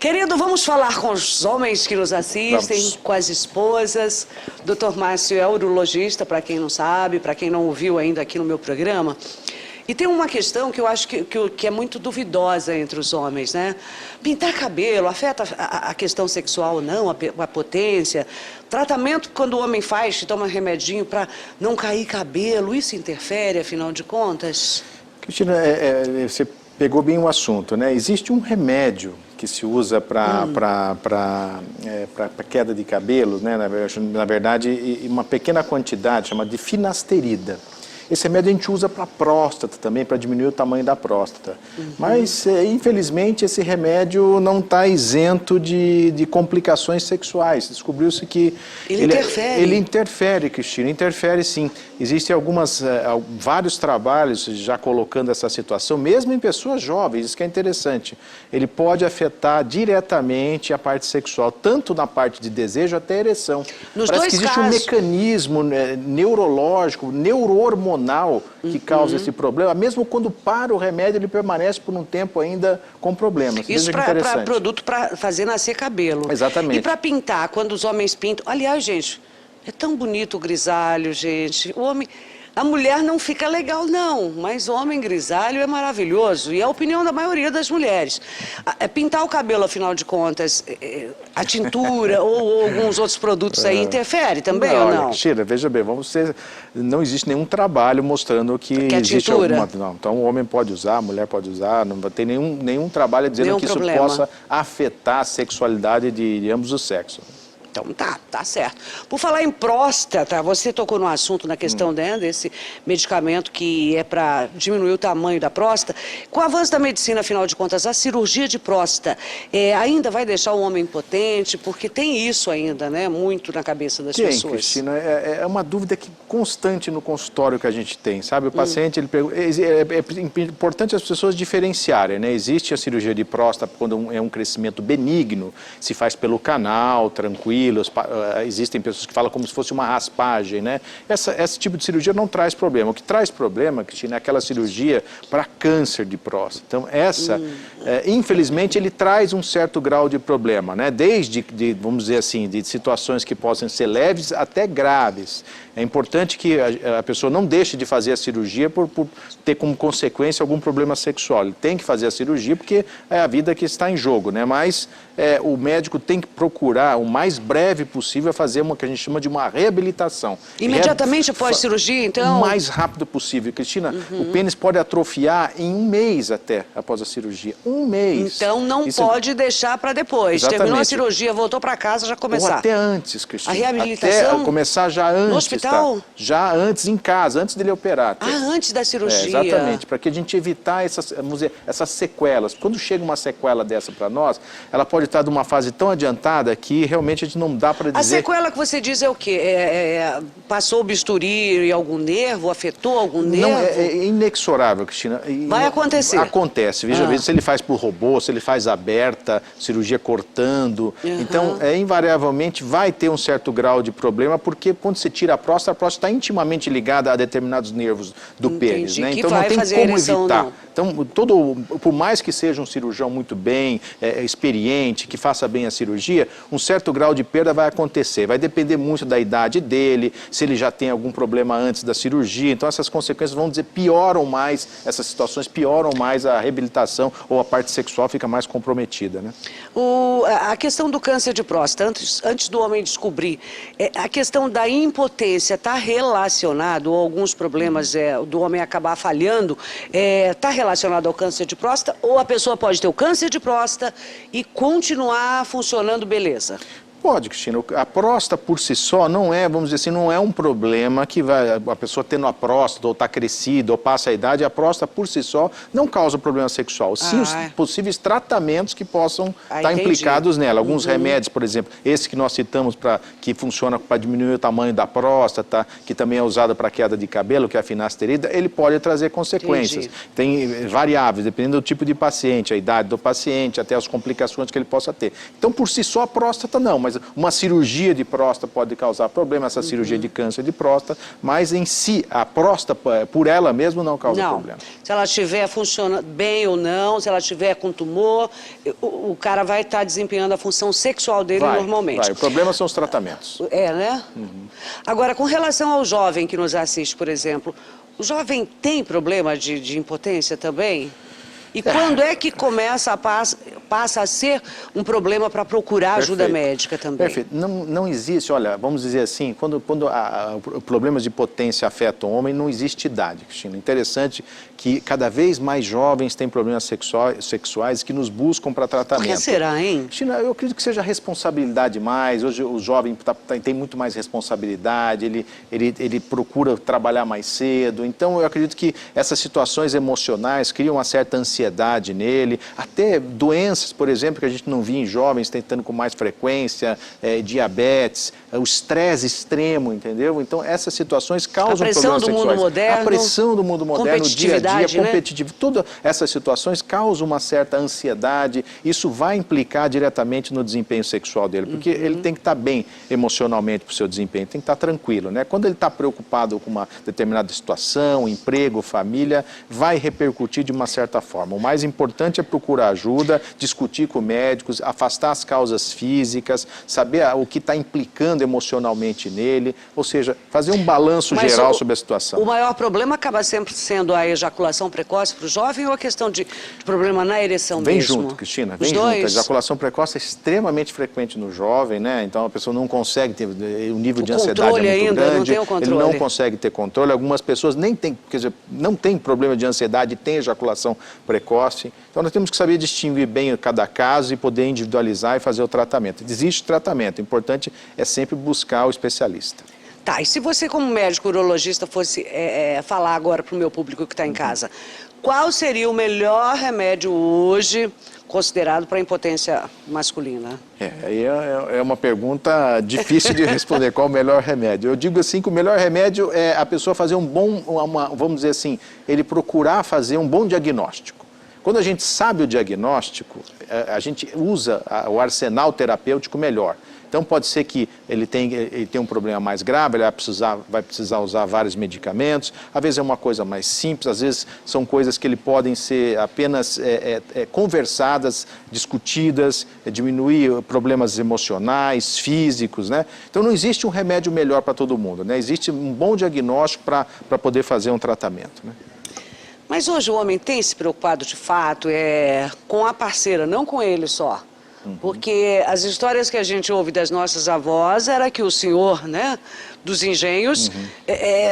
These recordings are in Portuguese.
Querido, vamos falar com os homens que nos assistem, com as esposas. Dr. Márcio é urologista, para quem não sabe, para quem não ouviu ainda aqui no meu programa. E tem uma questão que eu acho que é muito duvidosa entre os homens, né? Pintar cabelo afeta a questão sexual ou não, a potência? Tratamento quando o homem faz, toma remedinho para não cair cabelo, isso interfere, afinal de contas? Cristina, você pegou bem o assunto, né? Existe um remédio que se usa para queda de cabelo, né? Na verdade, uma pequena quantidade, chama de finasterida. Esse remédio a gente usa para a próstata também, para diminuir o tamanho da próstata. Mas, infelizmente, esse remédio não está isento de complicações sexuais. Descobriu-se que ele interfere, Cristina, interfere sim. Existem vários trabalhos já colocando essa situação, mesmo em pessoas jovens, isso que é interessante. Ele pode afetar diretamente a parte sexual, tanto na parte de desejo até a ereção. Parece que existe um mecanismo neurológico, neurohormonal, que causa esse problema. Mesmo quando para o remédio, ele permanece por um tempo ainda com problemas. Isso para produto para fazer nascer cabelo. Exatamente. E para pintar, quando os homens pintam... Aliás, gente, é tão bonito o grisalho, gente. A mulher não fica legal, não, mas o homem grisalho é maravilhoso. E é a opinião da maioria das mulheres. Pintar o cabelo, afinal de contas, a tintura ou alguns outros produtos aí, interfere também ou não? Cristina, veja bem, não existe nenhum trabalho mostrando que existe tintura? Não, então o homem pode usar, a mulher pode usar, não tem nenhum trabalho dizendo que isso possa afetar a sexualidade de ambos os sexos. Então, tá certo. Por falar em próstata, você tocou no assunto, na questão desse medicamento que é para diminuir o tamanho da próstata. Com o avanço da medicina, afinal de contas, a cirurgia de próstata ainda vai deixar o homem impotente? Porque tem isso ainda, né? Muito na cabeça das pessoas. Cristina, é uma dúvida constante no consultório que a gente tem, sabe? O paciente, é importante as pessoas diferenciarem, né? Existe a cirurgia de próstata quando é um crescimento benigno, se faz pelo canal, tranquilo. Existem pessoas que falam como se fosse uma raspagem, né? Esse tipo de cirurgia não traz problema. O que traz problema, Cristina, é aquela cirurgia para câncer de próstata. Então, infelizmente, ele traz um certo grau de problema, né? Desde, vamos dizer assim, de situações que possam ser leves até graves. É importante que a pessoa não deixe de fazer a cirurgia por ter como consequência algum problema sexual. Ele tem que fazer a cirurgia porque é a vida que está em jogo, né? Mas o médico tem que procurar o mais breve possível fazer o que a gente chama de uma reabilitação. Imediatamente após a cirurgia, então? O mais rápido possível. Cristina, o pênis pode atrofiar em 1 mês até após a cirurgia. 1 mês. Então não pode deixar para depois. Exatamente. Terminou a cirurgia, voltou para casa, já começar. Ou até antes, Cristina. A reabilitação? Até começar já antes. No hospital? Tá? Já antes, em casa, antes dele operar. Antes da cirurgia. Exatamente, para que a gente evitar essas sequelas. Quando chega uma sequela dessa para nós, ela pode estar de uma fase tão adiantada que realmente a gente não dá para dizer... A sequela que você diz é o quê? Passou o bisturi em algum nervo? Afetou algum nervo? Não, é inexorável, Cristina. Vai acontecer? Acontece. Veja, se ele faz por robô, se ele faz aberta, cirurgia cortando. Então, invariavelmente vai ter um certo grau de problema, porque quando você tira a próstata está intimamente ligada a determinados nervos do pênis, né? Então não tem como evitar. Então, por mais que seja um cirurgião muito bem, experiente, que faça bem a cirurgia, um certo grau de perda vai acontecer. Vai depender muito da idade dele, se ele já tem algum problema antes da cirurgia. Então, essas consequências, vão dizer, pioram mais, essas situações pioram mais a reabilitação ou a parte sexual fica mais comprometida, né? A questão do câncer de próstata, antes do homem descobrir, a questão da impotência está relacionado, ou alguns problemas do homem acabar falhando, está relacionado ao câncer de próstata, ou a pessoa pode ter o câncer de próstata e continuar funcionando beleza? Pode, Cristina. A próstata por si só não é, vamos dizer assim, não é um problema que a pessoa tendo a próstata ou está crescida ou passa a idade, a próstata por si só não causa problema sexual. Sim, os possíveis tratamentos que possam estar implicados nela. Alguns remédios, por exemplo, esse que nós citamos que funciona para diminuir o tamanho da próstata, que também é usado para queda de cabelo, que é a finasterida, ele pode trazer consequências. Tem variáveis, dependendo do tipo de paciente, a idade do paciente, até as complicações que ele possa ter. Então, por si só, a próstata não, mas mas uma cirurgia de próstata pode causar problema, essa cirurgia de câncer de próstata, mas em si, a próstata, por ela mesma, não causa problema. Se ela estiver funcionando bem ou não, se ela estiver com tumor, o cara vai estar desempenhando a função sexual dele normalmente. Vai. O problema são os tratamentos. É, né? Agora, com relação ao jovem que nos assiste, por exemplo, o jovem tem problema de impotência também? E quando é que passa a ser um problema para procurar ajuda médica também? Perfeito. Não existe, olha, vamos dizer assim, quando problemas de potência afetam o homem, não existe idade, Cristina. Interessante que cada vez mais jovens têm problemas sexuais que nos buscam para tratamento. Por que será, hein? Cristina, eu acredito que seja responsabilidade mais. Hoje o jovem tem muito mais responsabilidade, ele procura trabalhar mais cedo. Então eu acredito que essas situações emocionais criam uma certa ansiedade nele, até doenças, por exemplo, que a gente não via em jovens tentando com mais frequência, diabetes, o estresse extremo, entendeu? Então essas situações causam problemas sexuais. A pressão do mundo moderno, o dia a dia, competitivo, todas essas situações causam uma certa ansiedade, isso vai implicar diretamente no desempenho sexual dele, porque ele tem que estar bem emocionalmente para o seu desempenho, tem que estar tranquilo, né? Quando ele está preocupado com uma determinada situação, emprego, família, vai repercutir de uma certa forma. O mais importante é procurar ajuda, discutir com médicos, afastar as causas físicas, saber o que está implicando emocionalmente nele, ou seja, fazer um balanço geral sobre a situação. O maior problema acaba sempre sendo a ejaculação precoce para o jovem ou a questão de problema na ereção mesmo? Vem junto, Cristina, vem junto. A ejaculação precoce é extremamente frequente no jovem, né? Então a pessoa não consegue ter, o nível de ansiedade é muito grande, ele não consegue ter controle. Algumas pessoas nem têm, quer dizer, não tem problema de ansiedade, tem ejaculação precoce. Então nós temos que saber distinguir bem cada caso e poder individualizar e fazer o tratamento. Existe tratamento, o importante é sempre buscar o especialista. Tá, e se você como médico urologista fosse falar agora para o meu público que está em casa, qual seria o melhor remédio hoje considerado para a impotência masculina? É uma pergunta difícil de responder, qual o melhor remédio. Eu digo assim que o melhor remédio é a pessoa fazer vamos dizer assim, ele procurar fazer um bom diagnóstico. Quando a gente sabe o diagnóstico, a gente usa o arsenal terapêutico melhor. Então pode ser que ele tenha um problema mais grave, ele vai precisar usar vários medicamentos, às vezes é uma coisa mais simples, às vezes são coisas que podem ser apenas conversadas, discutidas, diminuir problemas emocionais, físicos, né? Então não existe um remédio melhor para todo mundo, né? Existe um bom diagnóstico para poder fazer um tratamento, né? Mas hoje o homem tem se preocupado de fato com a parceira, não com ele só. Porque as histórias que a gente ouve das nossas avós era que o senhor, né, dos engenhos,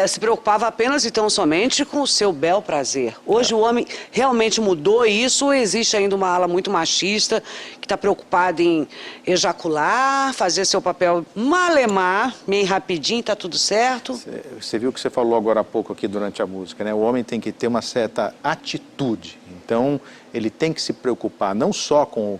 se preocupava apenas e tão somente com o seu bel prazer. Hoje o homem realmente mudou isso ou existe ainda uma ala muito machista que está preocupada em ejacular, fazer seu papel malemar, meio rapidinho, está tudo certo? Você viu o que você falou agora há pouco aqui durante a música, né? O homem tem que ter uma certa atitude. Então, ele tem que se preocupar não só com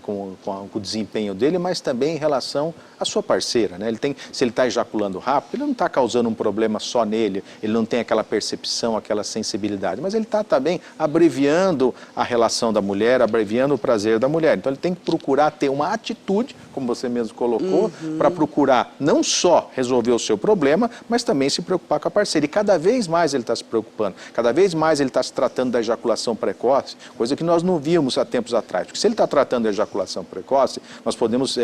o desempenho dele, mas também em relação à sua parceira, né? Se ele está ejaculando rápido, ele não está causando um problema só nele, ele não tem aquela percepção, aquela sensibilidade, mas ele está também abreviando a relação da mulher, abreviando o prazer da mulher. Então, ele tem que procurar ter uma atitude, como você mesmo colocou, para procurar não só resolver o seu problema, mas também se preocupar com a parceira. E cada vez mais ele está se preocupando, cada vez mais ele está se tratando da ejaculação precoce, coisa que nós não víamos há tempos atrás. Porque se ele está tratando da ejaculação precoce, nós podemos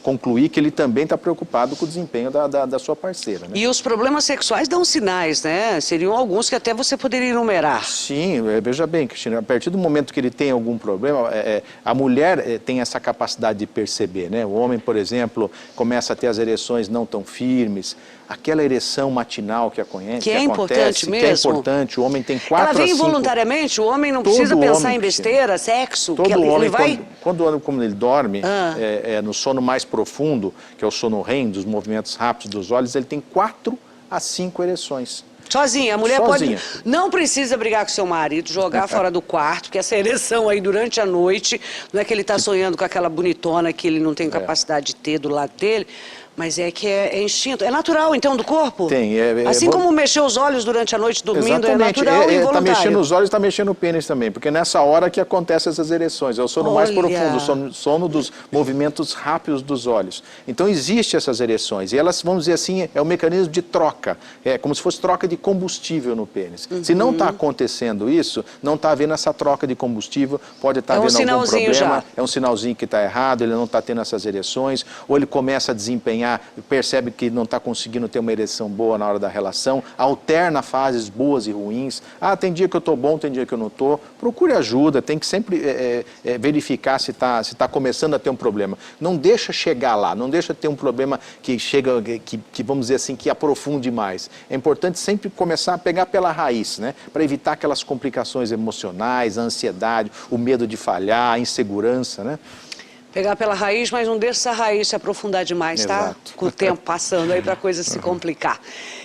concluir que ele também está preocupado com o desempenho da sua parceira, né? E os problemas sexuais dão sinais, né? Seriam alguns que até você poderia enumerar. Sim, veja bem, Cristina, a partir do momento que ele tem algum problema, a mulher tem essa capacidade de perceber, né? O homem, por exemplo, começa a ter as ereções não tão firmes, aquela ereção matinal que acontece, que é importante mesmo. Que é importante, o homem tem 4 a 5... Ela vem involuntariamente, o homem não precisa pensar em besteira, sexo, todo que homem, ele vai... Quando ele dorme, no sono mais profundo, que é o sono REM, dos movimentos rápidos dos olhos, ele tem 4 a 5 ereções. Sozinha, a mulher Sozinha. pode... Não precisa brigar com seu marido, jogar fora do quarto, porque essa ereção aí durante a noite, não é que ele está sonhando com aquela bonitona que ele não tem capacidade de ter do lado dele, mas é que é instinto. É natural, então, do corpo? Tem. Assim como mexer os olhos durante a noite dormindo, Exatamente. é natural e involuntário. Está mexendo os olhos, está mexendo o pênis também, porque nessa hora que acontecem essas ereções. É o sono mais profundo, o sono dos movimentos rápidos dos olhos. Então, existem essas ereções. E elas, vamos dizer assim, é um mecanismo de troca. É como se fosse troca de combustível no pênis. Se não está acontecendo isso, não está havendo essa troca de combustível, pode estar havendo algum problema. Já. É um sinalzinho que está errado, ele não está tendo essas ereções, ou ele começa a desempenhar, percebe que não está conseguindo ter uma ereção boa na hora da relação, alterna fases boas e ruins. Ah, tem dia que eu estou bom, tem dia que eu não estou. Procure ajuda, tem que sempre verificar se está começando a ter um problema. Não deixa chegar lá, não deixa ter um problema que chega, que vamos dizer assim, que aprofunde mais. É importante sempre começar a pegar pela raiz, né? Para evitar aquelas complicações emocionais, a ansiedade, o medo de falhar, a insegurança, né? Pegar pela raiz, mas não deixa essa raiz se aprofundar demais, tá? Com o tempo passando aí para a coisa se complicar.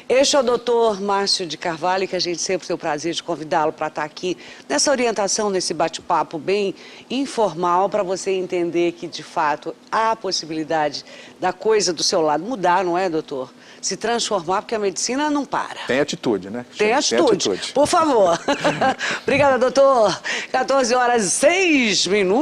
Este é o doutor Márcio de Carvalho, que a gente sempre tem o prazer de convidá-lo para estar aqui nessa orientação, nesse bate-papo bem informal, para você entender que, de fato, há a possibilidade da coisa do seu lado mudar, não é, doutor? Se transformar, porque a medicina não para. Tem atitude, né? Tem atitude. Por favor. Obrigada, doutor. 14 horas e 6 minutos.